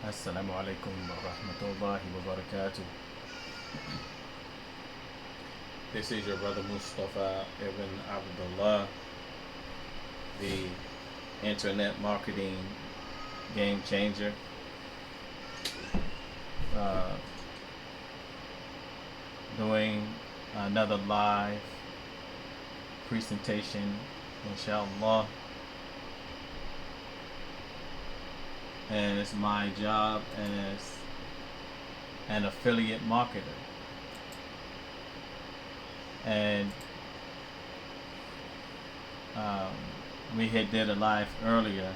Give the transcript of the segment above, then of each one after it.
Assalamu alaikum wa rahmatullahi wa barakatuh. This is your brother Mustafa Ibn Abdullah, the internet marketing game changer. Doing another live presentation, inshallah. And it's my job as an affiliate marketer. And we had did a live earlier,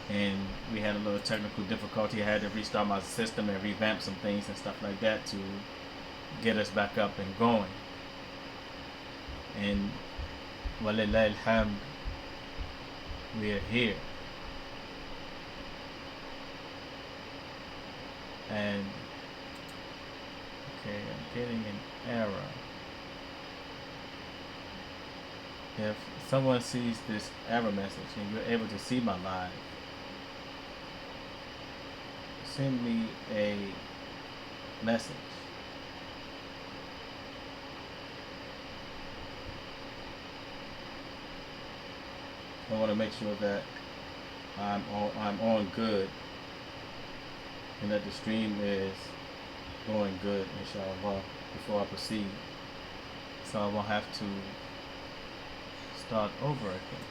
and we had a little technical difficulty. I had to restart my system and revamp some things and stuff like that to get us back up and going. And walillah alhamd, we are here. And okay, I'm getting an error. If someone sees this error message and you're able to see my live, send me a message. I want to make sure that I'm on good and that the stream is going good, inshallah, before I proceed, so I won't have to start over again.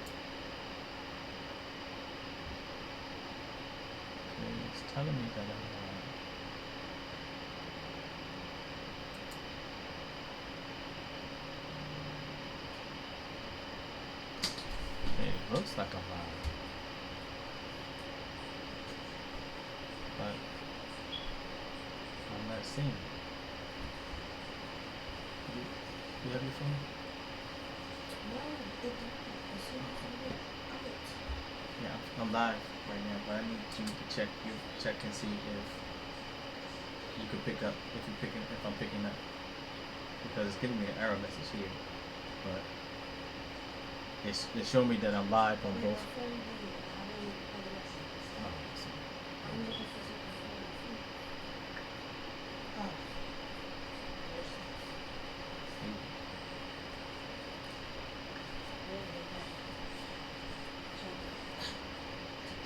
Okay, it's telling me that I'm okay, it looks like I'm live, but I'm not seeing it. You have your phone? Yeah, I'm live right now, but I need you to check and see if you can pick up, if I'm picking up, because it's giving me an error message here, but it's showing me that I'm live on both.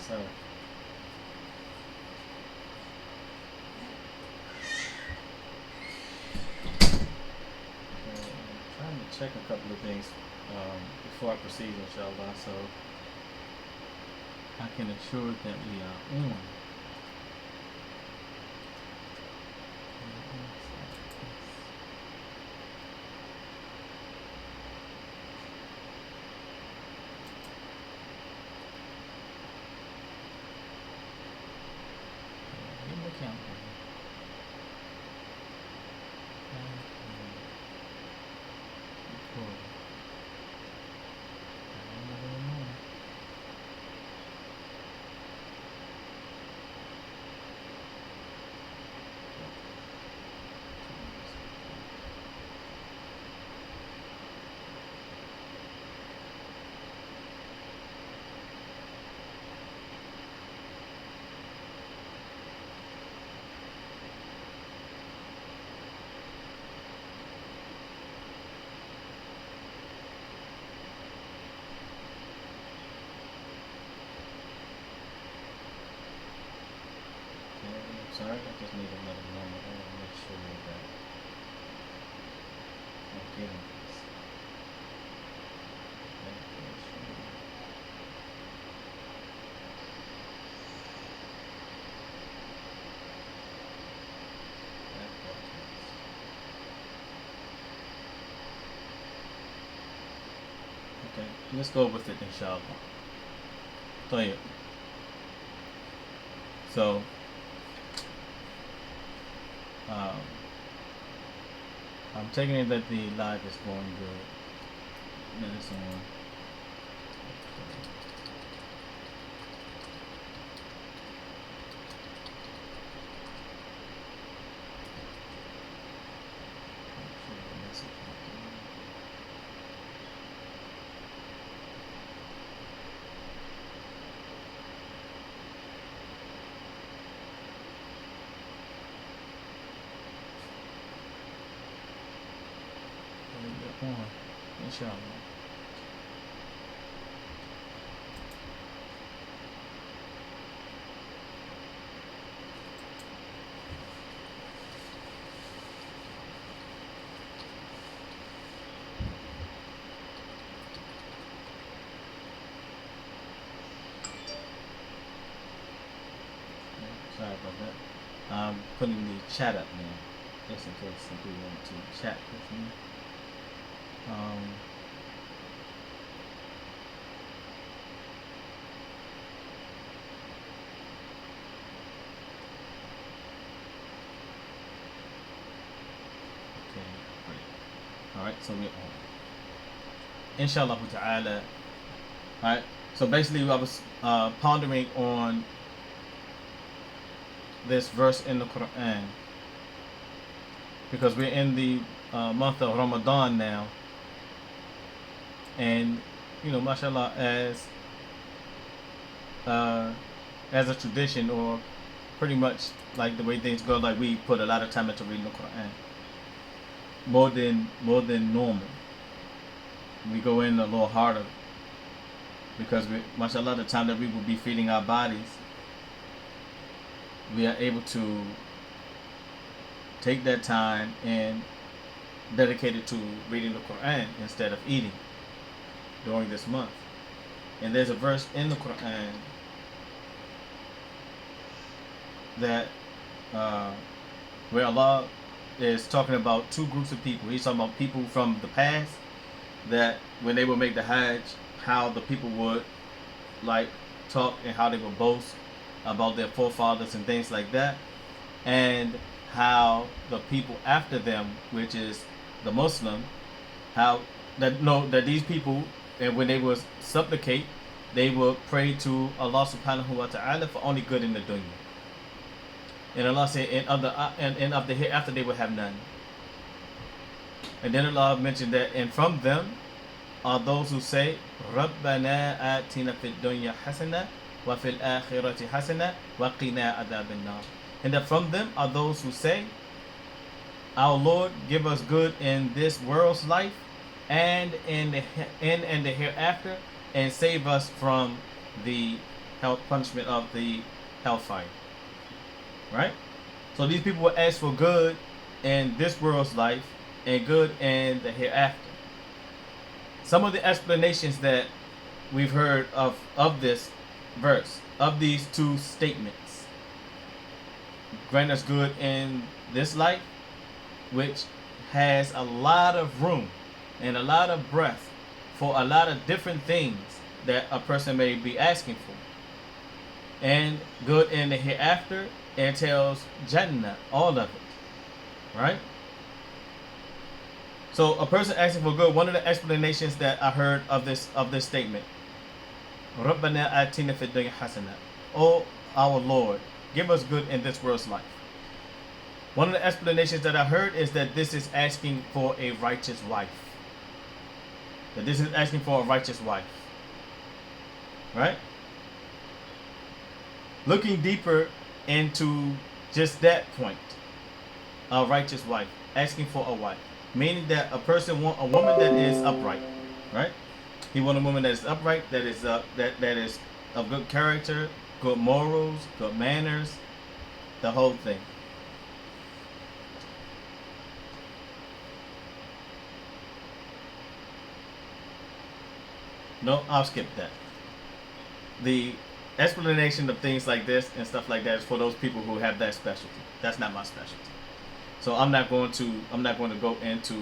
So I'm trying to check a couple of things before I proceed, inshallah, so I can ensure that we are on. Sorry, I just need another moment. I want to make sure that I'm getting this. Okay, let's go with it, inshallah. طيب. So, I'm taking it that the live is going good. That it's on. inshallah. Sorry about that. I'm putting the chat up now, just in case some people want to chat with me. Um, okay, great. All right, so we're on. Inshallah ta'ala. All right. So basically, I was pondering on this verse in the Qur'an because we're in the month of Ramadan now, and mashallah, as a tradition, or pretty much like the way things go, like we put a lot of time into reading the Quran, more than normal. We go in a little harder because mashallah, the time that we will be feeding our bodies, we are able to take that time and dedicate it to reading the Quran instead of eating during this month. And there's a verse in the Quran that where Allah is talking about two groups of people. He's talking about people from the past, that when they would make the Hajj, how the people would like talk and how they would boast about their forefathers and things like that, and how the people after them, which is the Muslim, how that these people, and when they would supplicate, they would pray to Allah subhanahu wa ta'ala for only good in the dunya. And Allah said, and of the hereafter they will have none. And then Allah mentioned that, and from them are those who say, Rabbana atina fid dunya hasana wa fil akhirati hasana wa qina adhaban nar. And that from them are those who say, our Lord, give us good in this world's life and in the hereafter, and save us from the hell punishment of the hellfire. Right? So these people will ask for good in this world's life and good in the hereafter. Some of the explanations that we've heard of this verse, of these two statements: grant us good in this life, which has a lot of room and a lot of breadth for a lot of different things that a person may be asking for, and good in the hereafter entails Jannah, all of it, right? So a person asking for good, one of the explanations that I heard of this statement, Rabbana atina fid dunya hasana, oh our Lord, give us good in this world's life. One of the explanations that I heard is that this is asking for a righteous wife. That this is asking for a righteous wife. Right? Looking deeper into just that point, a righteous wife, asking for a wife, meaning that a person want a woman that is upright, right? He want a woman that is upright, that is that is of good character, good morals, good manners, the whole thing. No, I'll skip that. The explanation of things like this and stuff like that is for those people who have that specialty. That's not my specialty. So I'm not going to go into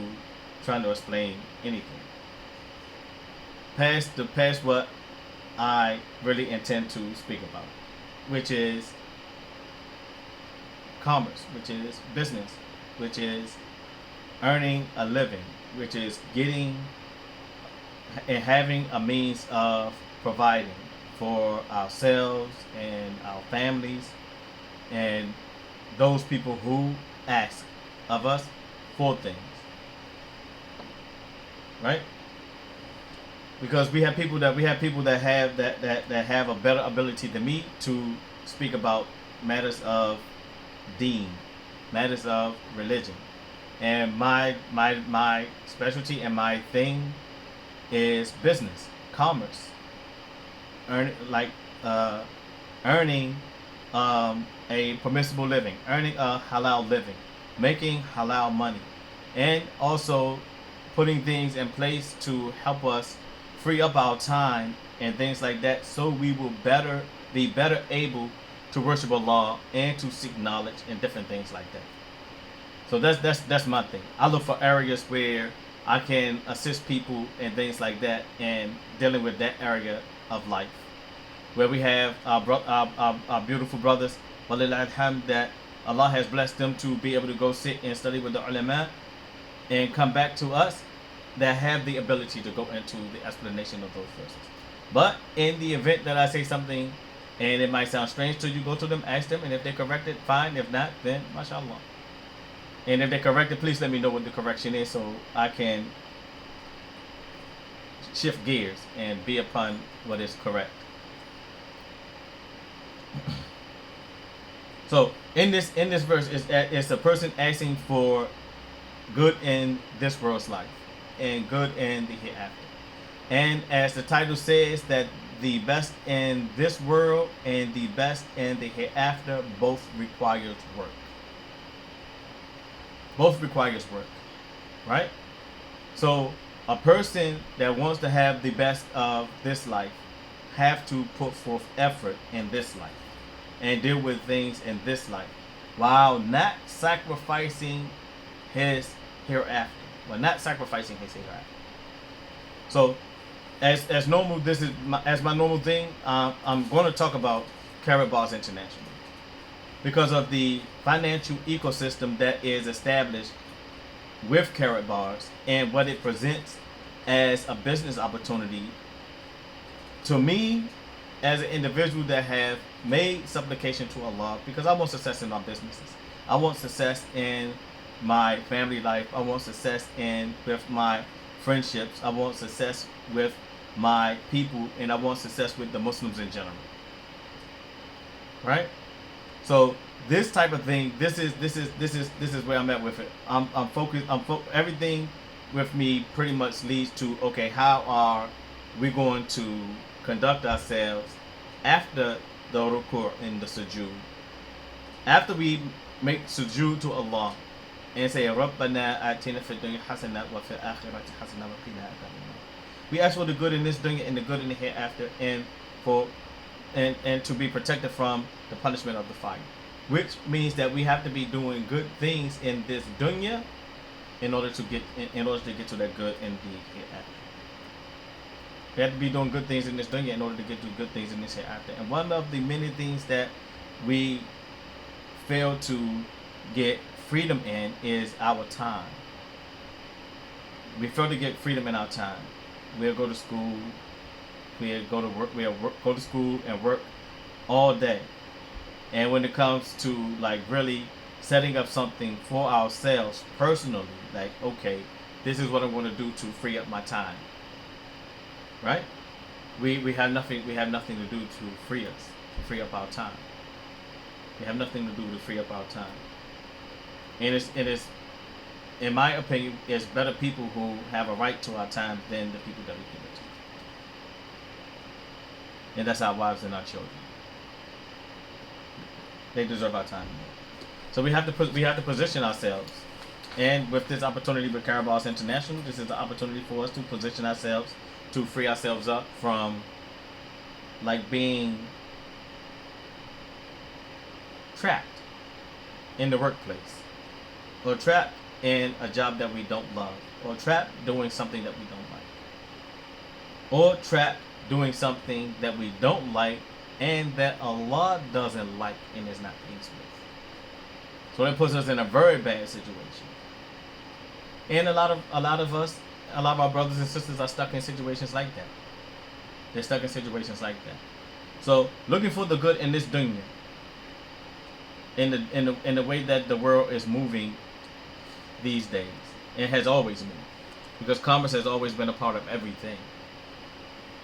trying to explain anything past what I really intend to speak about, which is commerce, which is business, which is earning a living, which is getting and having a means of providing for ourselves and our families and those people who ask of us for things, right? Because we have people that have that have a better ability than me to speak about matters of deen, matters of religion, and my specialty and my thing is business, commerce, uh, earning a permissible living, earning a halal living, making halal money, and also putting things in place to help us free up our time and things like that, so we will be better able to worship Allah and to seek knowledge and different things like that. So that's my thing. I look for areas where I can assist people and things like that, and dealing with that area of life, where we have our beautiful brothers, that Allah has blessed them to be able to go sit and study with the ulama and come back to us, that have the ability to go into the explanation of those verses. But in the event that I say something and it might sound strange to you, go to them, ask them, and if they correct it, fine. If not, then mashallah. And if they correct it, please let me know what the correction is, so I can shift gears and be upon what is correct. So in this verse is a person asking for good in this world's life and good in the hereafter. And as the title says, that the best in this world and the best in the hereafter both requires work. Both requires work, right? So a person that wants to have the best of this life have to put forth effort in this life and deal with things in this life, while not sacrificing his hereafter. While not sacrificing his hereafter. So, as normal, this is my normal thing. I'm going to talk about Karatbars International because of the financial ecosystem that is established with Karatbars and what it presents as a business opportunity to me as an individual that have made supplication to Allah, because I want success in my businesses. I want success in my family life. I want success with my friendships. I want success with my people, and I want success with the Muslims in general. Right? So this type of thing, this is where I'm at with it. I'm focused. Everything with me pretty much leads to, okay, how are we going to conduct ourselves after the ruku' and the sujood? After we make sujood to Allah and say, Rabbana atina fid dunya hasana wa fil akhirati hasana wa qina adhaban. We ask for the good in this dunya and the good in the hereafter, and to be protected from the punishment of the fire. Which means that we have to be doing good things in this dunya in order to get to that good in the hereafter. We have to be doing good things in this dunya in order to get to good things in this hereafter. And one of the many things that we fail to get freedom in is our time. We fail to get freedom in our time. We'll go to school, we'll go to work, go to school and work all day. And when it comes to like really setting up something for ourselves personally, like, okay, this is what I'm going to do to free up my time. Right? We have nothing to do to free us, to free up our time. We have nothing to do to free up our time. And it is, in my opinion, it's better people who have a right to our time than the people that we give it to. And that's our wives and our children. They deserve our time. So we have to position ourselves. And with this opportunity with Karatbars International, this is the opportunity for us to position ourselves, to free ourselves up from like being trapped in the workplace, or trapped in a job that we don't love, or trapped doing something that we don't like, or trapped doing something that we don't like and that Allah doesn't like and is not pleased with. So it puts us in a very bad situation. And a lot of our brothers and sisters are stuck in situations like that. They're stuck in situations like that. So looking for the good in this dunya, in the way that the world is moving these days, it has always moved, because commerce has always been a part of everything.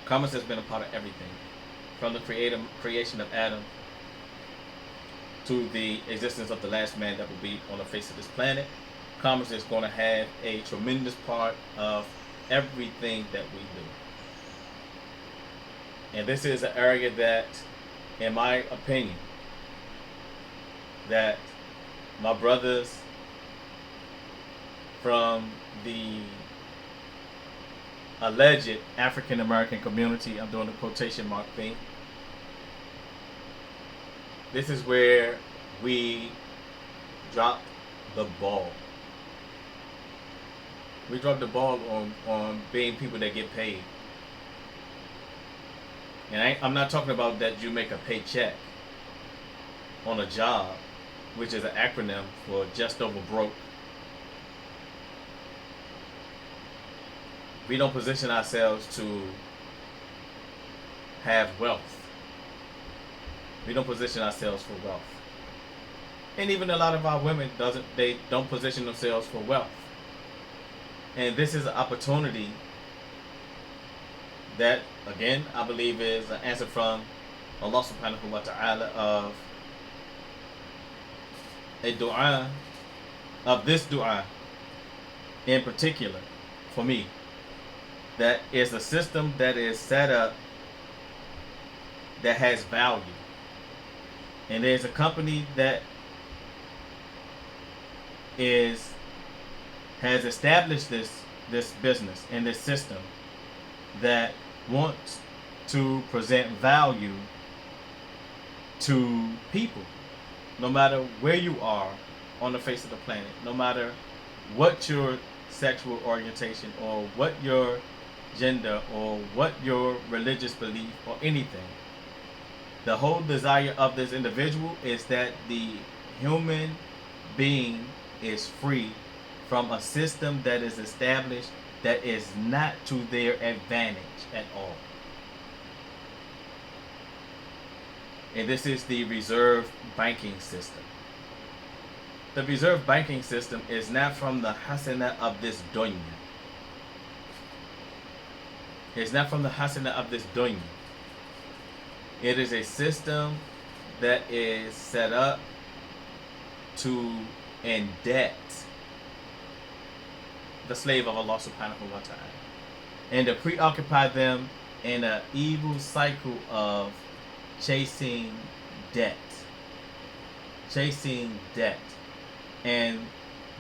Commerce has been a part of everything, from the creation of Adam to the existence of the last man that will be on the face of this planet. Commerce is going to have a tremendous part of everything that we do. And this is an area that, in my opinion, that my brothers from the alleged African American community, I'm doing the quotation mark thing, this is where we drop the ball. We drop the ball on being people that get paid. And I'm not talking about that you make a paycheck on a job, which is an acronym for just over broke. We don't position ourselves to have wealth. We don't position ourselves for wealth. And even a lot of our women don't position themselves for wealth. And this is an opportunity that, again, I believe is an answer from Allah subhanahu wa ta'ala of a dua, of this dua in particular, for me, that is a system that is set up that has value. And there's a company that has established this business and this system that wants to present value to people, no matter where you are on the face of the planet, no matter what your sexual orientation or what your gender or what your religious belief or anything. The whole desire of this individual is that the human being is free from a system that is established that is not to their advantage at all. And this is the reserve banking system. The reserve banking system is not from the hasana of this dunya. It's not from the hasana of this dunya. It is a system that is set up to indebt the slave of Allah subhanahu wa ta'ala, and to preoccupy them in an evil cycle of chasing debt. And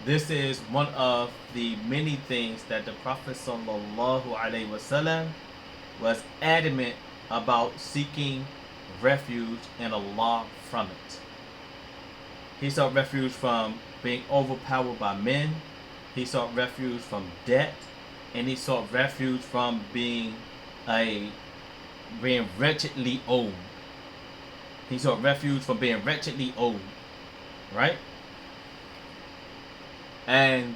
this is one of the many things that the Prophet sallallahu alaihi wasallam was adamant about seeking refuge in Allah from it. He sought refuge from being overpowered by men. He sought refuge from debt, and he sought refuge from being wretchedly old. He sought refuge from being wretchedly old, right? And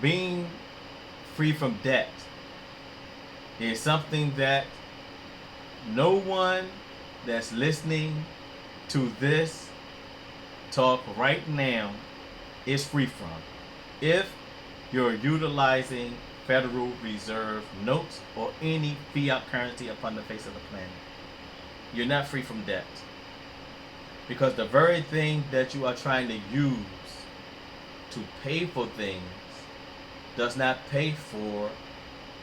being free from debt is something that no one that's listening to this talk right now is free from. If you're utilizing Federal Reserve notes or any fiat currency upon the face of the planet, you're not free from debt. Because the very thing that you are trying to use to pay for things does not pay for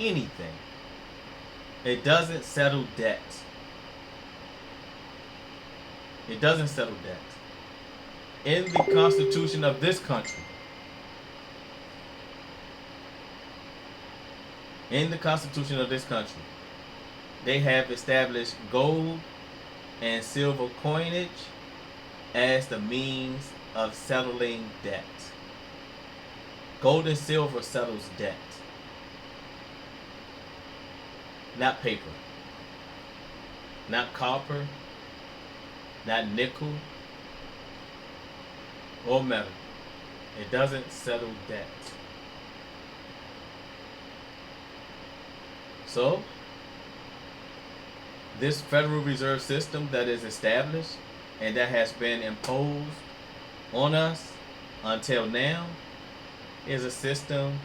anything. It doesn't settle debt. It doesn't settle debt. In the Constitution of this country, they have established gold and silver coinage as the means of settling debt. Gold and silver settles debt, not paper, not copper, not nickel or metal. It doesn't settle debt. So, this Federal Reserve System that is established and that has been imposed on us until now is a system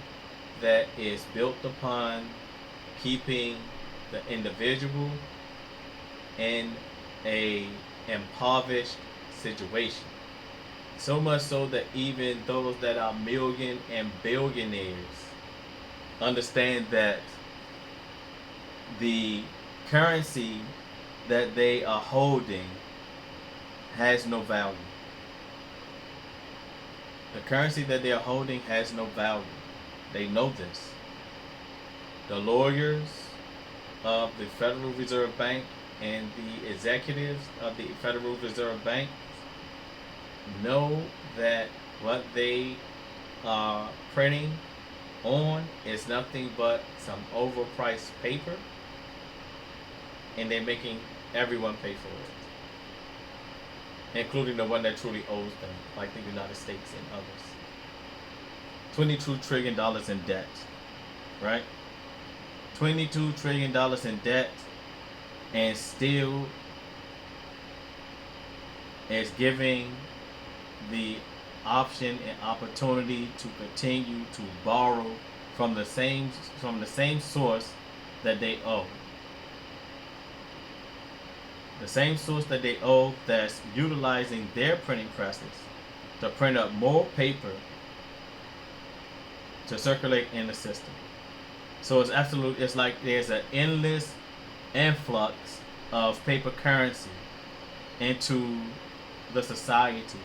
that is built upon keeping the individual in a impoverished situation. So much so that even those that are million and billionaires understand that the currency that they are holding has no value. The currency that they are holding has no value. They know this. The lawyers of the Federal Reserve Bank and the executives of the Federal Reserve Bank know that what they are printing on is nothing but some overpriced paper, and they're making everyone pay for it, including the one that truly owes them, like the United States and others. $22 trillion in debt, right? $22 trillion in debt, and still is giving the option and opportunity to continue to borrow from the same source that they owe. The same source that they owe, that's utilizing their printing presses to print up more paper to circulate in the system. So it's like there's an endless influx of paper currency into the societies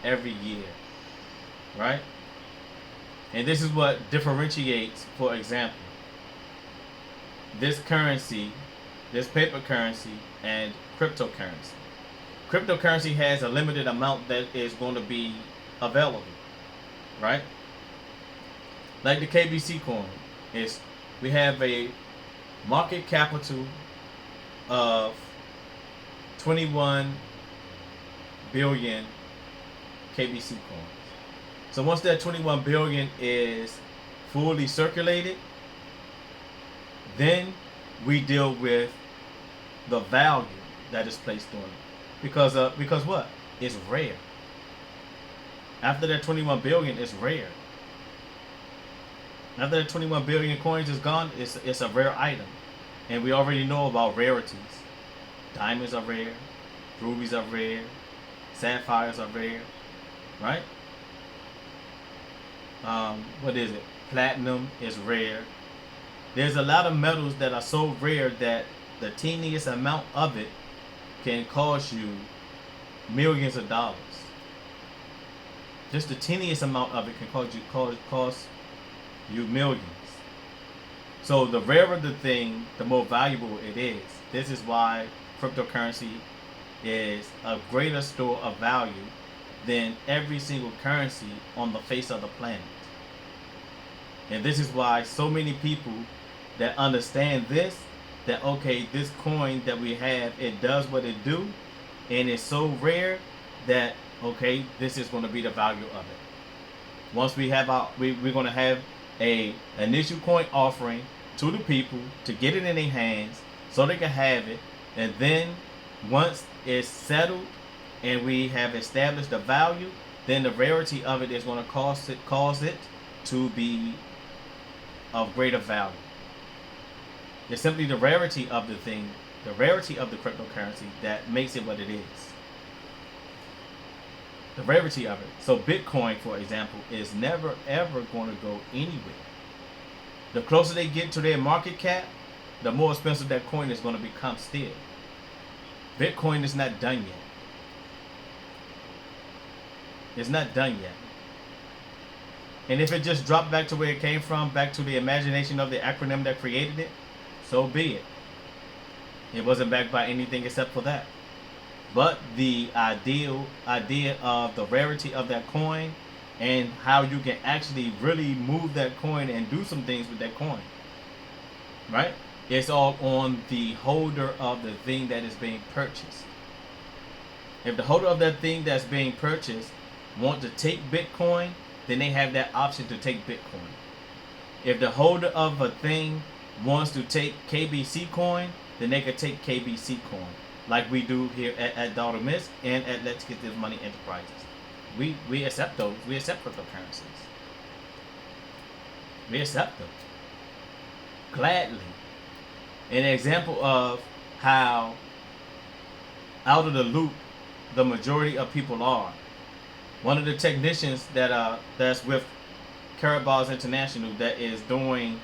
every year, right? And this is what differentiates, for example, this currency, this paper currency, and cryptocurrency. Cryptocurrency has a limited amount that is going to be available, right? Like the KBC coin, we have a market capital of 21 billion KBC coins. So once that 21 billion is fully circulated, then we deal with the value that is placed on it. Because what? It's rare. After that 21 billion, it's rare. After that 21 billion coins is gone, it's a rare item. And we already know about rarities. Diamonds are rare, rubies are rare, sapphires are rare, right? What is it? Platinum is rare. There's a lot of metals that are so rare that the teeniest amount of it can cost you millions of dollars. Just the teeniest amount of it can cost you millions. So the rarer the thing, the more valuable it is. This is why cryptocurrency is a greater store of value than every single currency on the face of the planet. And this is why so many people that understand this, that okay, this coin that we have, it does what it do, and it's so rare that okay, this is going to be the value of it. Once we have we're going to have a initial coin offering to the people to get it in their hands so they can have it, and then once it's settled and we have established the value, then the rarity of it is going to cause it to be of greater value. It's simply the rarity of the thing, the rarity of the cryptocurrency that makes it what it is. The rarity of it. So Bitcoin, for example, is never ever going to go anywhere. The closer they get to their market cap, the more expensive that coin is going to become still. Bitcoin is not done yet. It's not done yet. And if it just dropped back to where it came from, back to the imagination of the acronym that created it, so be it. It wasn't backed by anything except for that. But the idea of the rarity of that coin and how you can actually really move that coin and do some things with that coin, right? It's all on the holder of the thing that is being purchased. If the holder of that thing that's being purchased want to take Bitcoin, then they have that option to take Bitcoin. If the holder of a thing wants to take KBC coin, then they could take KBC coin, like we do here at Daughter Miss and at Let's Get This Money Enterprises. We accept those. We accept cryptocurrencies. We accept them gladly. An example of how out of the loop the majority of people are. One of the technicians that's with Karatbars International that is doing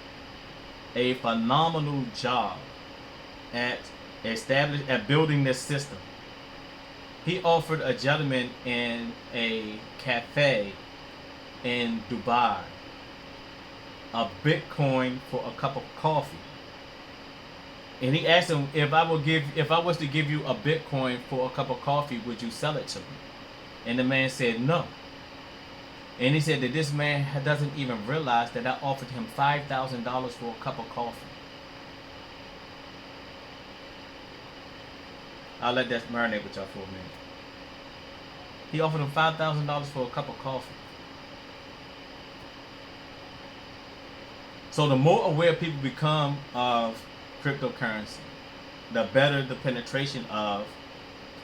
a phenomenal job at building this system. He offered a gentleman in a cafe in Dubai a Bitcoin for a cup of coffee. And he asked him, if I was to give you a Bitcoin for a cup of coffee, would you sell it to me? And the man said no. And he said that this man doesn't even realize that I offered him $5,000 for a cup of coffee. I'll let that marinate with y'all for a minute. He offered him $5,000 for a cup of coffee. So the more aware people become of cryptocurrency, the better the penetration of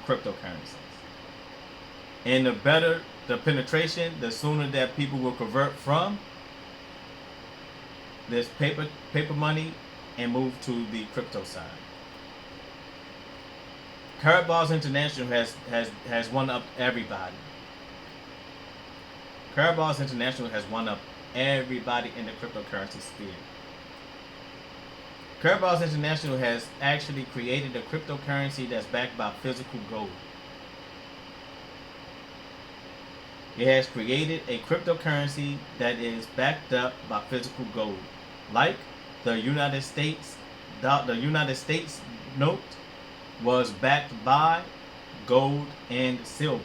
cryptocurrencies. And the better the penetration, the sooner that people will convert from this paper money and move to the crypto side. Karatbars International has one up everybody. Karatbars International has one up everybody in the cryptocurrency sphere. Karatbars International has actually created a cryptocurrency that's backed by physical gold. It has created a cryptocurrency that is backed up by physical gold, like the United States note was backed by gold and silver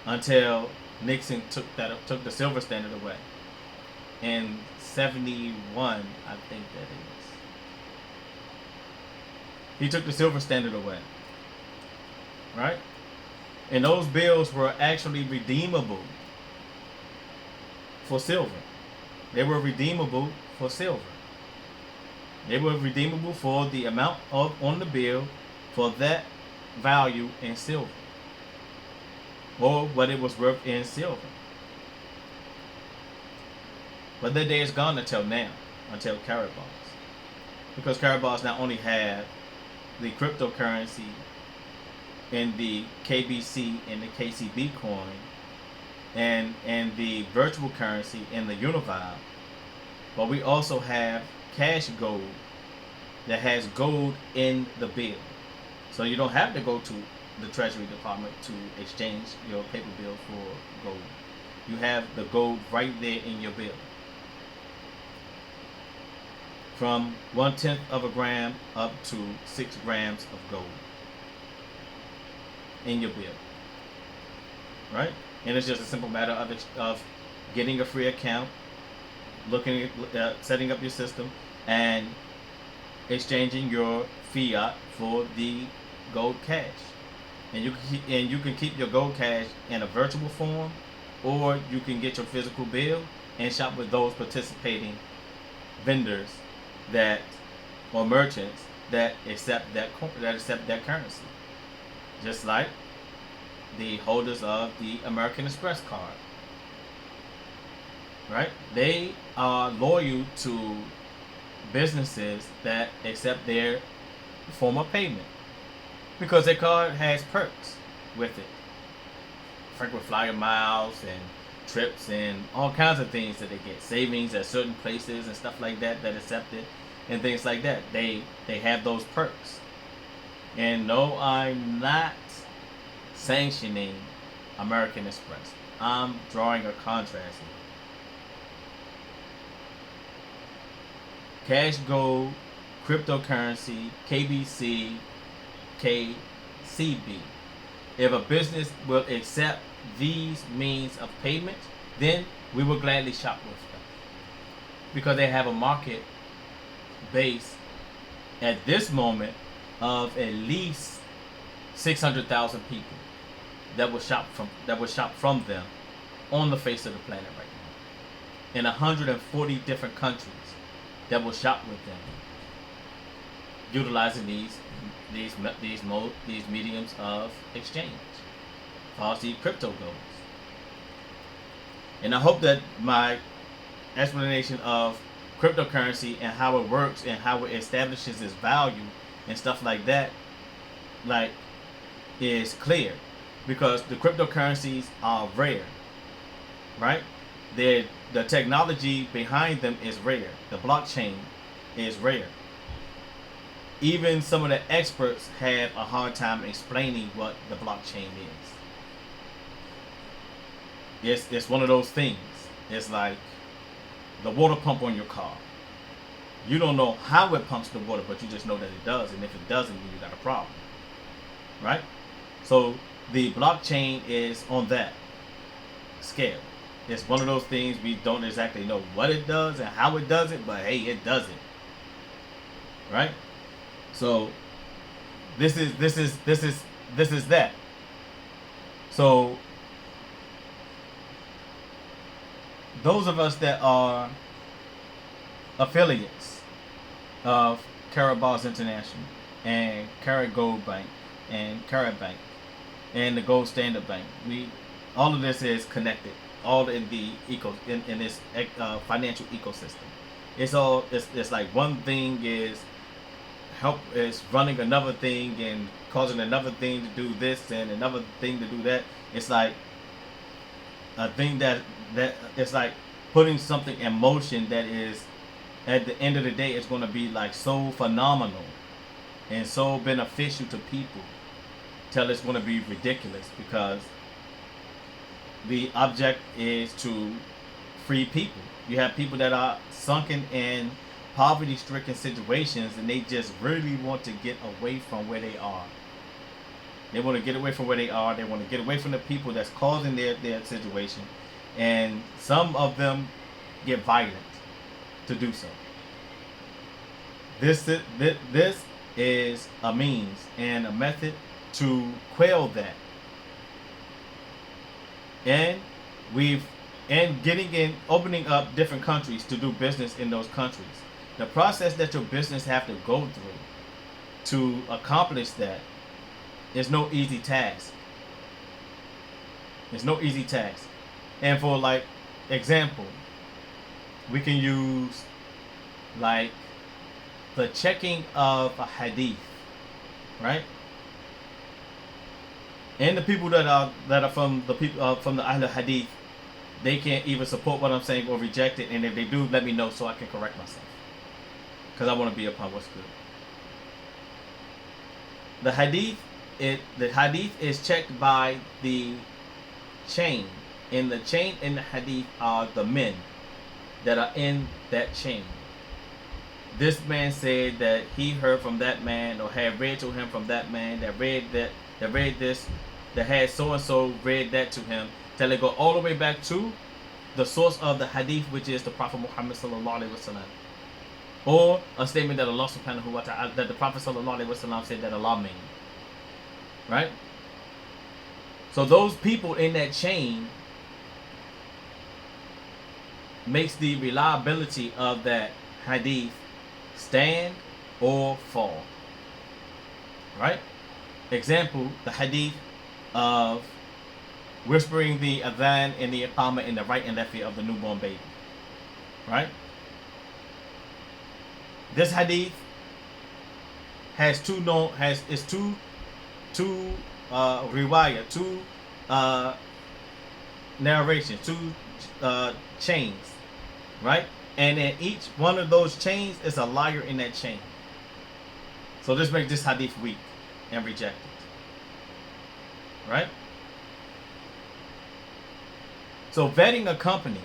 until Nixon took the silver standard away in 71, I think that is. He took the silver standard away, right? And those bills were actually redeemable for silver. They were redeemable for silver. They were redeemable for the amount on the bill for that value in silver, or what it was worth in silver. But that day is gone until now, until Karatbars. Because Karatbars not only have the cryptocurrency in the KBC and the KCB coin, and the virtual currency in the Univibe, but we also have cash gold that has gold in the bill. So you don't have to go to the Treasury Department to exchange your paper bill for gold. You have the gold right there in your bill. From 1/10 of a gram up to 6 grams of gold in your bill, right? And it's just a simple matter of getting a free account, looking at setting up your system, and exchanging your fiat for the gold cash. And you can keep your gold cash in a virtual form, or you can get your physical bill and shop with those participating vendors or merchants that accept that currency. Just like the holders of the American Express card, right? They are loyal to businesses that accept their form of payment because their card has perks with it. Frequent flyer miles and trips and all kinds of things that they get. Savings at certain places and stuff like that accept it and things like that. They have those perks. And no, I'm not sanctioning American Express. I'm drawing a contrast here. Cash gold, cryptocurrency, KBC, KCB. If a business will accept these means of payment, then we will gladly shop with them. Because they have a market base at this moment of at least 600,000 people that will shop from them on the face of the planet right now, in 140 different countries that will shop with them, utilizing these mediums of exchange, falsely crypto goals. And I hope that my explanation of cryptocurrency and how it works and how it establishes its value and stuff like that, is clear, because the cryptocurrencies are rare, right? They're the technology behind them is rare. The blockchain is rare. Even some of the experts have a hard time explaining what the blockchain is. It's one of those things. It's like the water pump on your car. You don't know how it pumps the water, but you just know that it does. And if it doesn't, then you got a problem. Right? So the blockchain is on that scale. It's one of those things we don't exactly know what it does and how it does it, but hey, it does it. Right? So this is that. So those of us that are affiliates of Karatbars International and Karat Gold Bank and Karat Bank and the Gold Standard Bank, all of this is connected, all in the in this financial ecosystem. It's like one thing is running another thing and causing another thing to do this and another thing to do that. It's like a thing that it's like putting something in motion that is, at the end of the day, it's going to be like so phenomenal and so beneficial to people till it's going to be ridiculous, because the object is to free people. You have people that are sunken in poverty-stricken situations, and they just really want to get away from where they are. They want to get away from where they are. They want to get away from the people that's causing their situation. And some of them get violent to do so. This is a means and a method to quell that. And opening up different countries to do business in those countries. The process that your business have to go through to accomplish that is no easy task. It's no easy task. And for like example, we can use like the checking of a hadith, right? And the people that are from the people from the Ahl Hadith, they can't either support what I'm saying or reject it. And if they do, let me know so I can correct myself, because I want to be upon what's good. The hadith is checked by the chain. And the chain in the hadith are the men that are in that chain. This man said that he heard from that man, or had read to him from that man that read this, that had so and so read that to him, till it go all the way back to the source of the hadith, which is the Prophet Muhammad sallallahu alaihi wasallam, or a statement that Allah subhanahu wa ta'ala, that the Prophet sallallahu alaihi wasallam said that Allah made. Right? So those people in that chain makes the reliability of that hadith stand or fall. Right? Example, the hadith of whispering the adhan and the iqamah in the right and left ear of the newborn baby. Right? This hadith has two riwayah, two narrations, two chains, right? And in each one of those chains is a liar in that chain. So this makes this hadith weak and rejected, right? So vetting a company,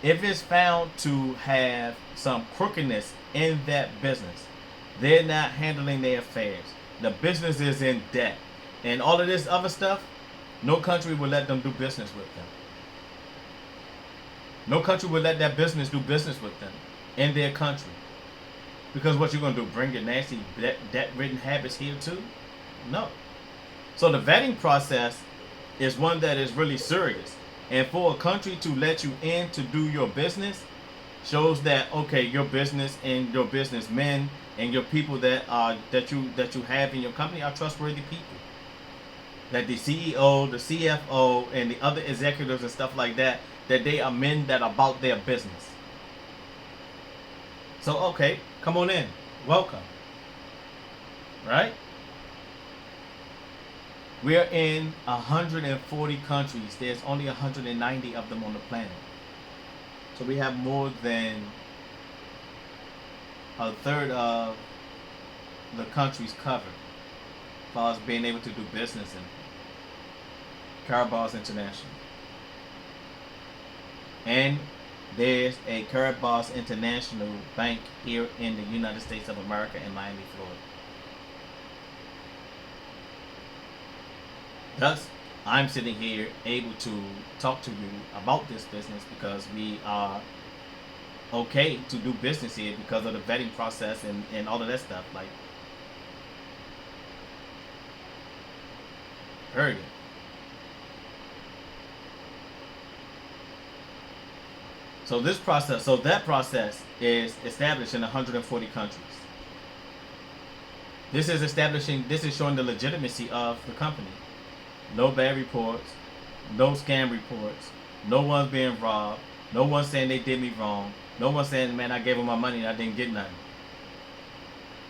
if it's found to have some crookedness in that business, they're not handling their affairs, the business is in debt, and all of this other stuff, no country will let them do business with them. No country will let that business do business with them in their country. Because what you're going to do, bring your nasty debt-ridden habits here too? No. So the vetting process is one that is really serious. And for a country to let you in to do your business shows that, okay, your business and your businessmen and your people that you have in your company are trustworthy people. That the CEO, the CFO, and the other executives and stuff like that, that they are men that are about their business. So, okay, come on in. Welcome. Right? We are in 140 countries. There's only 190 of them on the planet. So we have more than a third of the countries covered as far as being able to do business in Karatbars International. And there's a Karatbars International bank here in the United States of America in Miami, Florida. Thus, I'm sitting here able to talk to you about this business because we are okay to do business here because of the vetting process and all of that stuff. Like, heard it. So that process is established in 140 countries. This is showing the legitimacy of the company. No bad reports, no scam reports, no one's being robbed, no one saying they did me wrong, no one saying, man, I gave them my money and I didn't get nothing.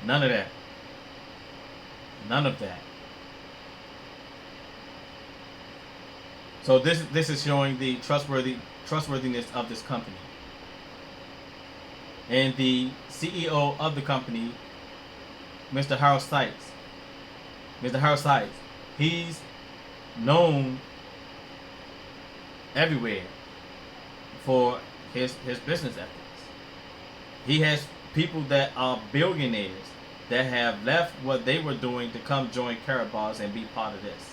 None of that. None of that. So this is showing the trustworthiness of this company. And the CEO of the company, Mr. Harold Sykes, he's known everywhere for his business ethics. He has people that are billionaires that have left what they were doing to come join Karatbars and be part of this.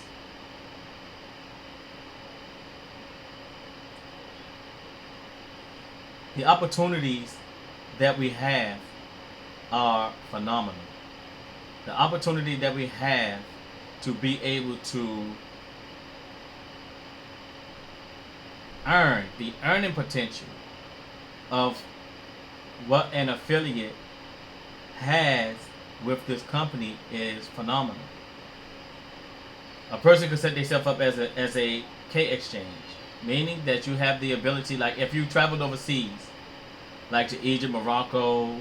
The opportunities that we have are phenomenal. The opportunity that we have to be able to earn the earning potential of what an affiliate has with this company is phenomenal. A person could set themselves up as a K exchange, meaning that you have the ability, like if you traveled overseas, like to Egypt, Morocco,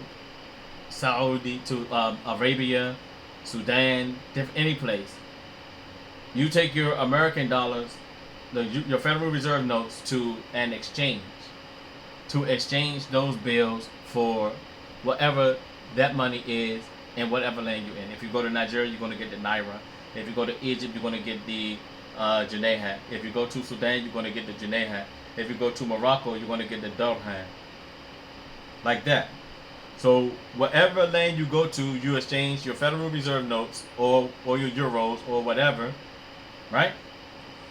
Saudi, to Arabia, Sudan, any place, you take your American dollars, your Federal Reserve notes to an exchange, to exchange those bills for whatever that money is in whatever land you're in. If you go to Nigeria, you're going to get the Naira. If you go to Egypt, you're going to get the Janaha. If you go to Sudan, you're going to get the Janaha. If you go to Morocco, you're going to get the Dirham. Like that. So whatever land you go to, you exchange your Federal Reserve notes or your euros or whatever, right?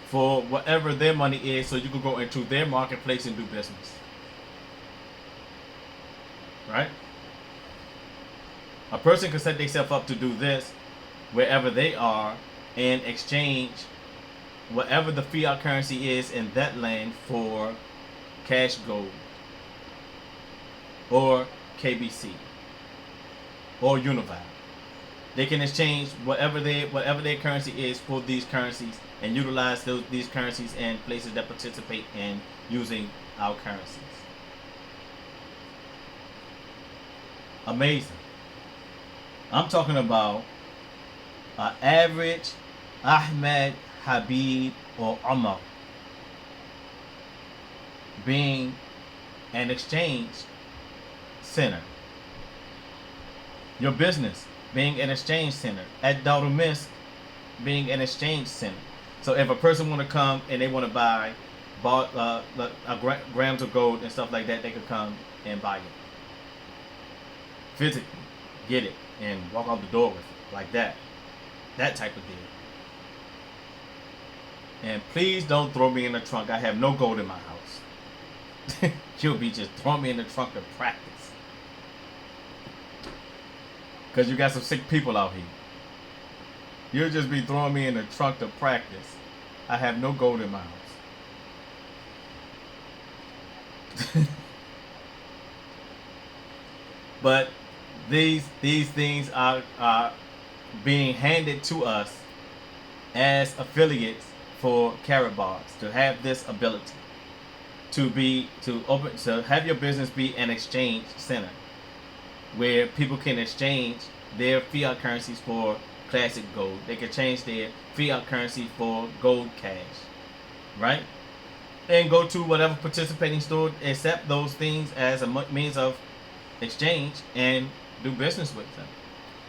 For whatever their money is, so you can go into their marketplace and do business. Right? A person can set themselves up to do this wherever they are and exchange whatever the fiat currency is in that land for cash gold or KBC or Unival. They can exchange whatever their currency is for these currencies and utilize these currencies in places that participate in using our currencies. Amazing. I'm talking about an average Ahmed, Habib, or Umar being an exchange center. Your business being an exchange center. At Daurumisk being an exchange center. So if a person want to come and they want to buy grams of gold and stuff like that, they could come and buy it. Physically, get it, and walk out the door with it. Like that. That type of deal. And please don't throw me in the trunk. I have no gold in my house. You'll be just throwing me in the trunk to practice. Because you got some sick people out here. You'll just be throwing me in the trunk to practice. I have no gold in my house. But these things are being handed to us as affiliates for Karatbars to have this ability to have your business be an exchange center where people can exchange their fiat currencies for classic gold. They can change their fiat currency for gold cash, right? and go to whatever participating store, accept those things as a means of exchange and do business with them.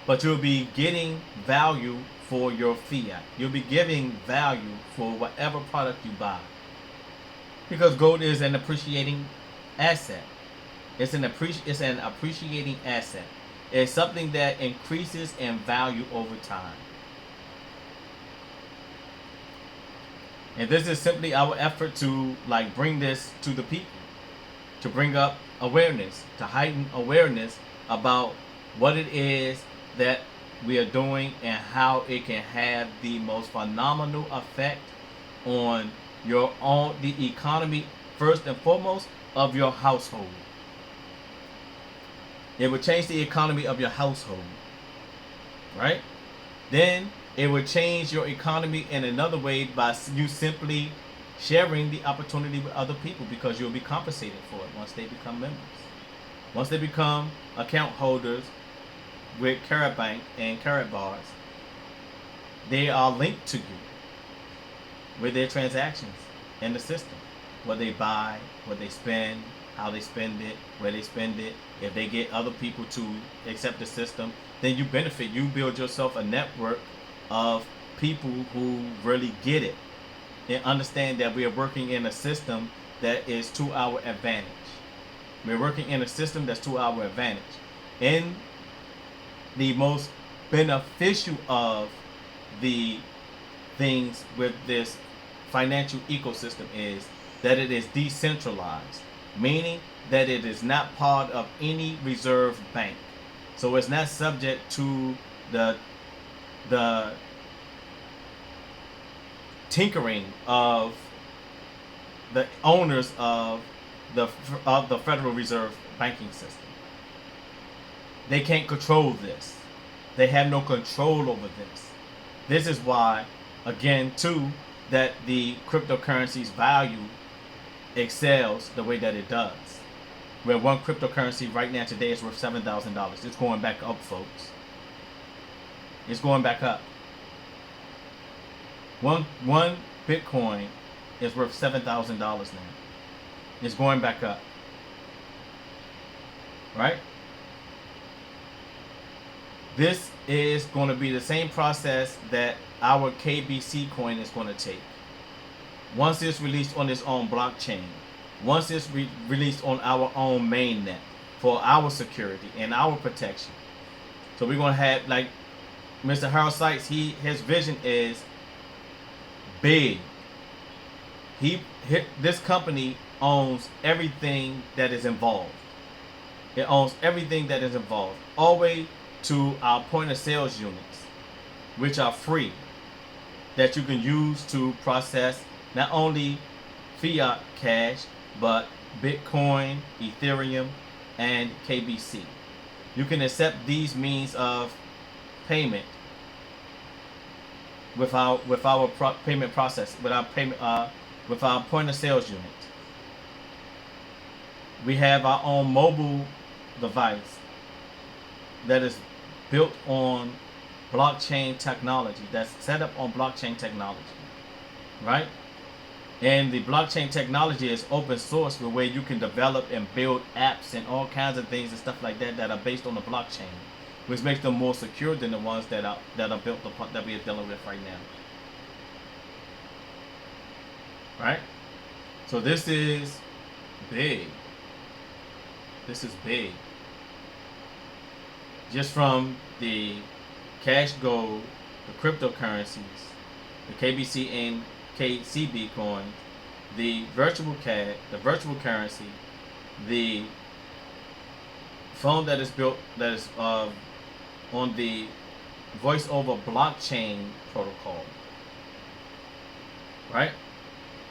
But you'll be getting value for your fiat. You'll be giving value for whatever product you buy. Because gold is an appreciating asset. It's an appreciating asset. It's something that increases in value over time. And this is simply our effort to bring this to the people, to bring up awareness, to heighten awareness about what it is that we are doing and how it can have the most phenomenal effect on the economy, first and foremost, of your household. It would change the economy of your household, right? Then it would change your economy in another way by you simply sharing the opportunity with other people, because you'll be compensated for it once they become members. Once they become account holders with Karatbank and Karatbars, they are linked to you with their transactions in the system. What they buy, what they spend, how they spend it, where they spend it. If they get other people to accept the system, then you benefit. You build yourself a network of people who really get it and understand that we are working in a system that is to our advantage. We're working in a system that's to our advantage. And the most beneficial of the things with this financial ecosystem is that it is decentralized, meaning that it is not part of any reserve bank. So it's not subject to the tinkering of the owners of the Federal Reserve banking system. They can't control this. They have no control over this. This is why, again, too, that the cryptocurrency's value excels the way that it does. Where one cryptocurrency right now today is worth $7,000. It's going back up, folks. It's going back up. One Bitcoin is worth $7,000 now. It's going back up. Right? This is going to be the same process that our KBC coin is going to take. Once it's released on its own blockchain, once it's released on our own mainnet for our security and our protection. So we're going to have, like Mr. Harold Sykes, his vision is big. This company owns everything that is involved. It owns everything that is involved, all the way to our point of sales units, which are free, that you can use to process not only fiat cash, but Bitcoin, Ethereum, and KBC. You can accept these means of payment with our payment process, with our point of sales unit. We have our own mobile device that is built on blockchain technology, that's set up on blockchain technology, right? And the blockchain technology is open source, where you can develop and build apps and all kinds of things and stuff like that are based on the blockchain, which makes them more secure than the ones that are built upon, that we are dealing with right now. Right? So this is big. This is big. Just from the cash gold, the cryptocurrencies, the KBC and KCB coins, the virtual CAD, the virtual currency, the phone that is built, that is on the voice over blockchain protocol, right?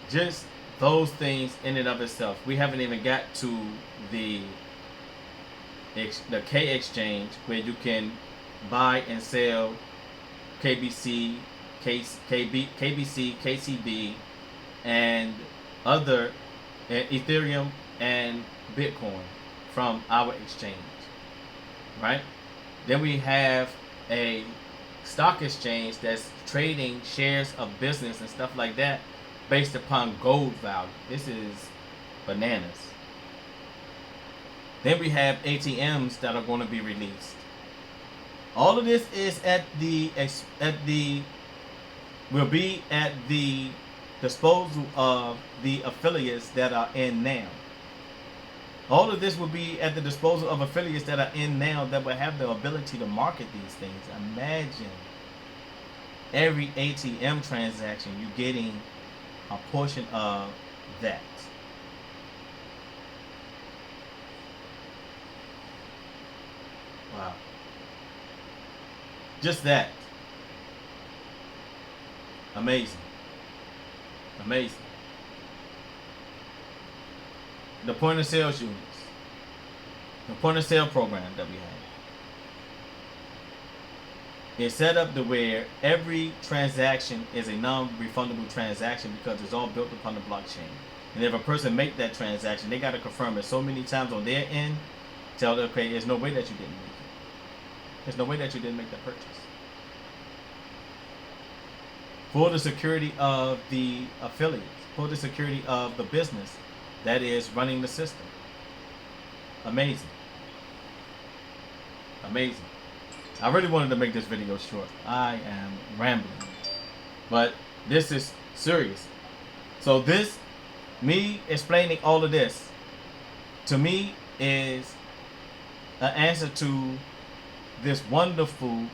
Just those things in and of itself. We haven't even got to the K exchange, where you can buy and sell KBC, KBC, KCB, and other Ethereum and Bitcoin from our exchange, right? Then we have a stock exchange that's trading shares of business and stuff like that based upon gold value. This is bananas. Then we have ATMs that are going to be released. All of this is will be at the disposal of the affiliates that are in now. All of this will be at the disposal of affiliates that are in now that will have the ability to market these things. Imagine every ATM transaction you getting a portion of that. Wow. Just that. Amazing. Amazing. The point of sale units. The point of sale program that we have. It's set up to where every transaction is a non-refundable transaction because it's all built upon the blockchain. And if a person make that transaction, they got to confirm it so many times on their end. Tell them, okay, there's no way that you didn't make it. There's no way that you didn't make that purchase. For the security of the affiliates, for the security of the business that is running the system. Amazing. Amazing. I really wanted to make this video short. I am rambling. But this is serious. So this, me explaining all of this, to me is an answer to this wonderful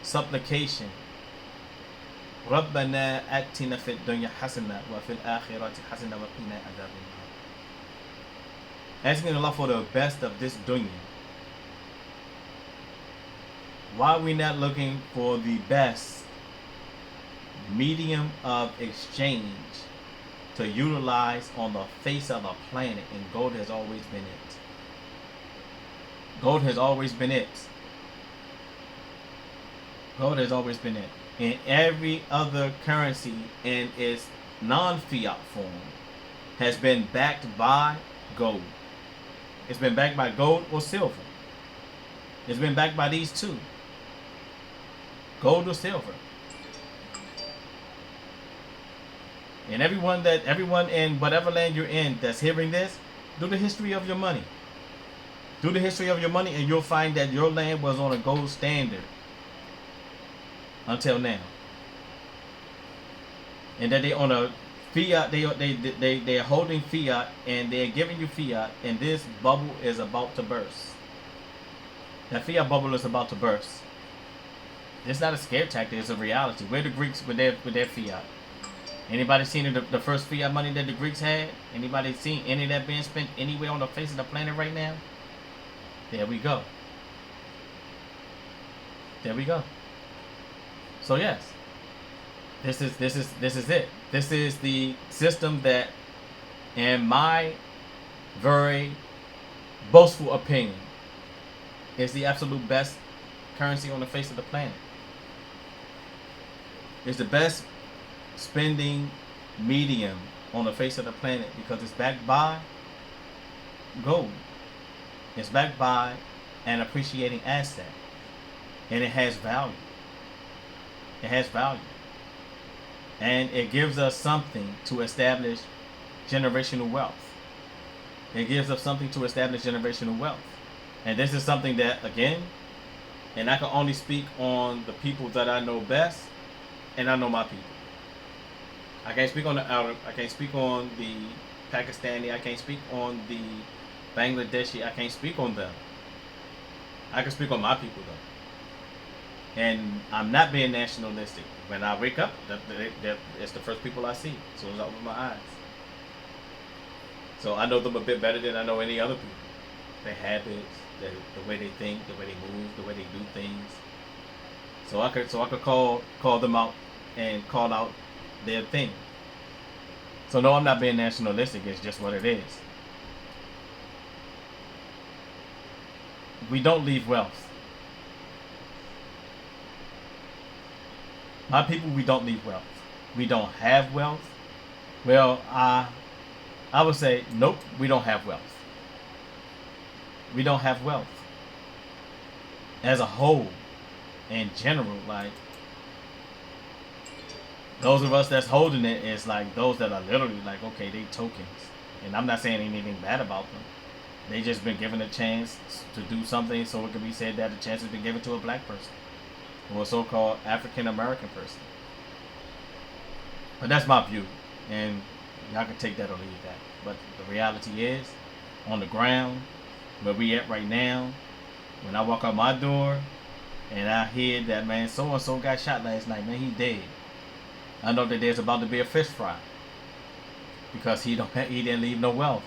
supplication. رَبَّنَا آتِنَا فِي الدُّنْيَا حَسَنَةً وَفِي الْآخِرَةِ حَسَنَةً وَقِنَا عَذَابَ النَّارِ. Asking Allah for the best of this dunya. Why are we not looking for the best medium of exchange to utilize on the face of the planet? And gold has always been it. Gold has always been it. Gold has always been it. And every other currency in its non-fiat form has been backed by gold. It's been backed by gold or silver. It's been backed by these two. Gold or silver. And everyone in whatever land you're in that's hearing this, do the history of your money. Do the history of your money and you'll find that your land was on a gold standard until now. And that they on a fiat, they're holding fiat and they're giving you fiat, and this bubble is about to burst. That fiat bubble is about to burst. It's not a scare tactic, it's a reality. Where the Greeks with their fiat? Anybody seen the first fiat money that the Greeks had? Anybody seen any of that being spent anywhere on the face of the planet right now? There we go. There we go. So yes, this is it. This is the system that, in my very boastful opinion, is the absolute best currency on the face of the planet. It's the best spending medium on the face of the planet because it's backed by gold. It's backed by an appreciating asset, and it has value. It has value. And it gives us something to establish generational wealth. It gives us something to establish generational wealth. And this is something that, again, and I can only speak on the people that I know best, and I know my people. I can't speak on the Arab, I can't speak on the Pakistani, I can't speak on the Bangladeshi, I can't speak on them. I can speak on my people though. And I'm not being nationalistic. When I wake up, it's the first people I see as soon as I open my eyes. So I know them a bit better than I know any other people. Their habits, the way they think, the way they move, the way they do things. So I could call them out and call out their thing. So no, I'm not being nationalistic. It's just what it is. We don't leave wealth. My people, we don't leave wealth. We don't have wealth. Well, I would say, nope, we don't have wealth. We don't have wealth. As a whole, in general, like, Those of us that's holding it is like those that are literally like, okay, they tokens. And I'm not saying anything bad about them. They just been given a chance to do something, so it could be said that the chance has been given to a black person or a so-called African American person. But that's my view, and y'all can take that or leave that. But the reality is, on the ground, where we at right now, when I walk out my door and I hear that, man, so and so got shot last night, man, he dead. I know that there's about to be a fish fry because he didn't leave no wealth.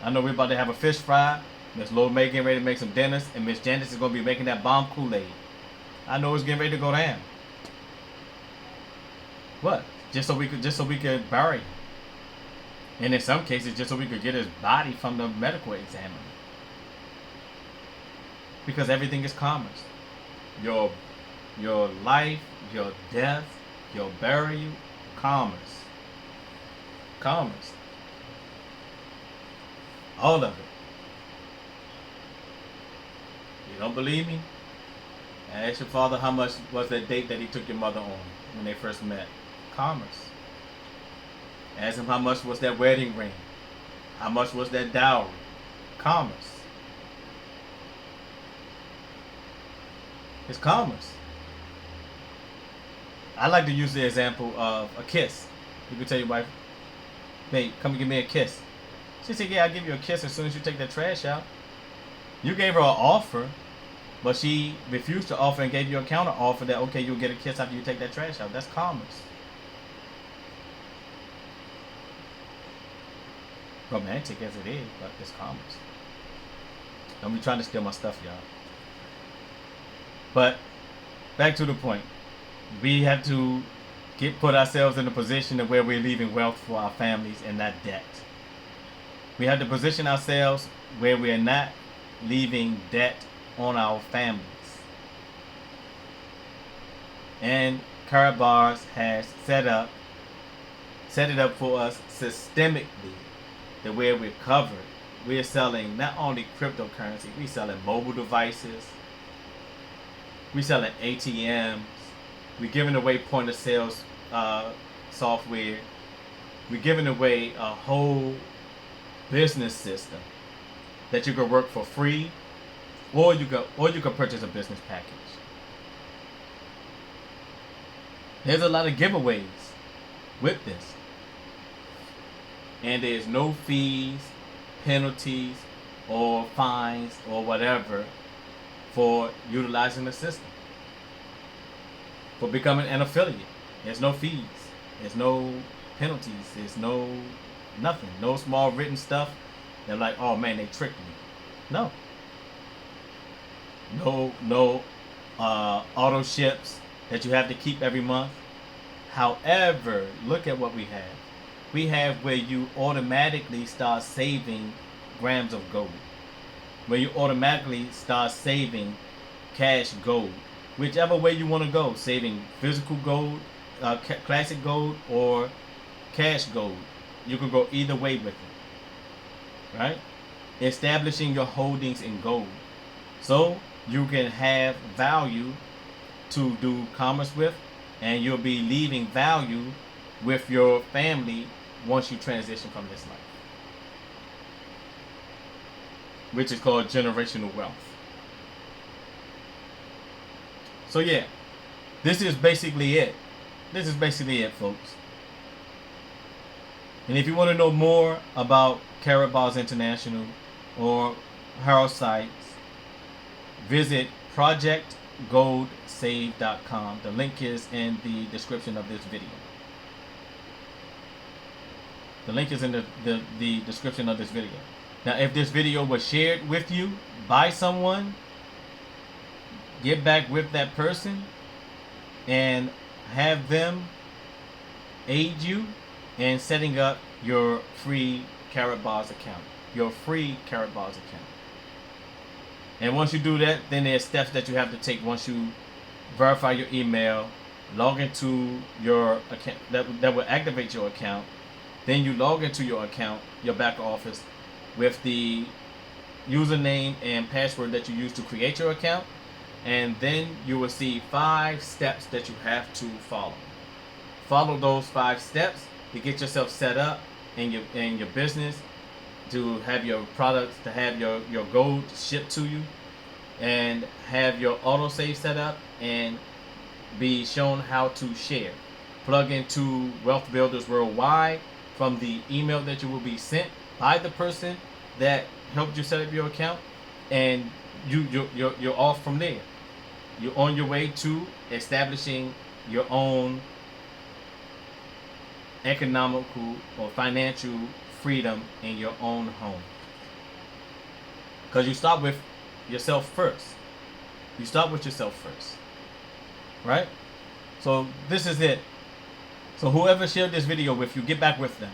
I know we're about to have a fish fry. Miss Lil May getting ready to make some dinners, and Miss Janice is gonna be making that bomb Kool-Aid. I know it's getting ready to go down. What? Just so we could bury him. And in some cases, just so we could get his body from the medical examiner. Because everything is commerce. Your life, your death, your burial, commerce. Commerce. All of it. You don't believe me? Ask your father how much was that date that he took your mother on when they first met. Commerce. Ask him how much was that wedding ring. How much was that dowry. Commerce. It's commerce. I like to use the example of a kiss. You can tell your wife, babe, come and give me a kiss. She said, yeah, I'll give you a kiss as soon as you take that trash out. You gave her an offer, but she refused to offer and gave you a counter offer that, okay, you'll get a kiss after you take that trash out. That's commerce. Romantic as it is, but it's commerce. Don't be trying to steal my stuff, y'all. But back to the point. We have to put ourselves in a position of where we're leaving wealth for our families and not debt. We have to position ourselves where we are not leaving debt on our families. And Karatbars has set it up for us systemically, the way we're covered. We're selling not only cryptocurrency, we're selling mobile devices, we're selling ATMs, we're giving away point of sales software, we're giving away a whole business system that you can work for free, or you can purchase a business package. There's a lot of giveaways with this, and there's no fees, penalties, or fines or whatever for utilizing the system, for becoming an affiliate. There's no fees, there's no penalties, there's no nothing, no small written stuff. They're like, oh man, they tricked me. No auto ships that you have to keep every month. However, look at what we have. We have where you automatically start saving grams of gold, where you automatically start saving cash gold, whichever way you want to go, saving physical gold, classic gold, or cash gold. You can go either way with it, right? Establishing your holdings in gold, so you can have value to do commerce with, and you'll be leaving value with your family once you transition from this life, which is called generational wealth. So yeah, this is basically it. This is basically it, folks. And if you want to know more about Karatbars International or our sites, visit projectgoldsave.com. The link is in the description of this video. The link is in the description of this video. Now, if this video was shared with you by someone, get back with that person and have them aid you in setting up your free Karatbars account. Your free Karatbars account. And once you do that, then there's steps that you have to take once you verify your email, log into your account that will activate your account. Then you log into your account, your back office, with the username and password that you use to create your account. and then you will see 5 steps that you have to follow. Follow those 5 steps to get yourself set up in your business, to have your products, to have your gold shipped to you, and have your autosave set up, and be shown how to share. Plug into Wealth Builders Worldwide from the email that you will be sent by the person that helped you set up your account, and you're off from there. You're on your way to establishing your own economical or financial freedom in your own home. Because you start with yourself first. You start with yourself first. Right? So this is it. So whoever shared this video with you, get back with them.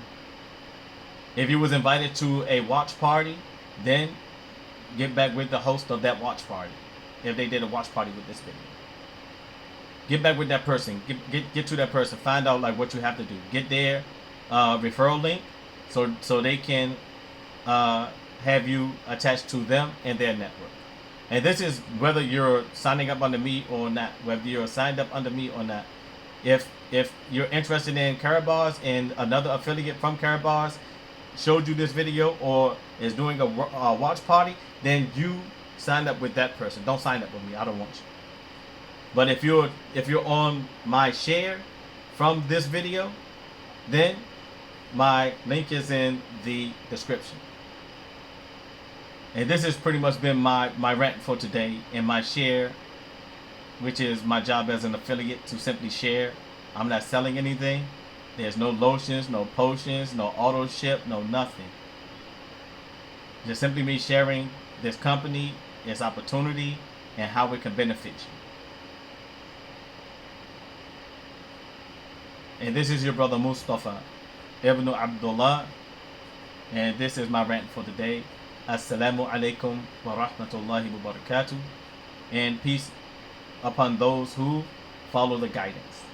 If you was invited to a watch party, then get back with the host of that watch party. If they did a watch party with this video, get back with that person. Get to that person. Find out like what you have to do. Get their referral link, so they can have you attached to them and their network. And this is whether you're signing up under me or not. Whether you're signed up under me or not. If you're interested in Karatbars and another affiliate from Karatbars showed you this video or is doing a watch party, then you sign up with that person. Don't sign up with me. I don't want you. But if you're on my share from this video, then my link is in the description. And this has pretty much been my rant for today, and my share, which is my job as an affiliate, to simply share. I'm not selling anything. There's no lotions, no potions, no auto ship, no nothing. Just simply me sharing this company, its opportunity, and how it can benefit you. And this is your brother Mustafa Ibn Abdullah, and this is my rant for today. Assalamu alaikum wa rahmatullahi wa barakatuh, and peace upon those who follow the guidance.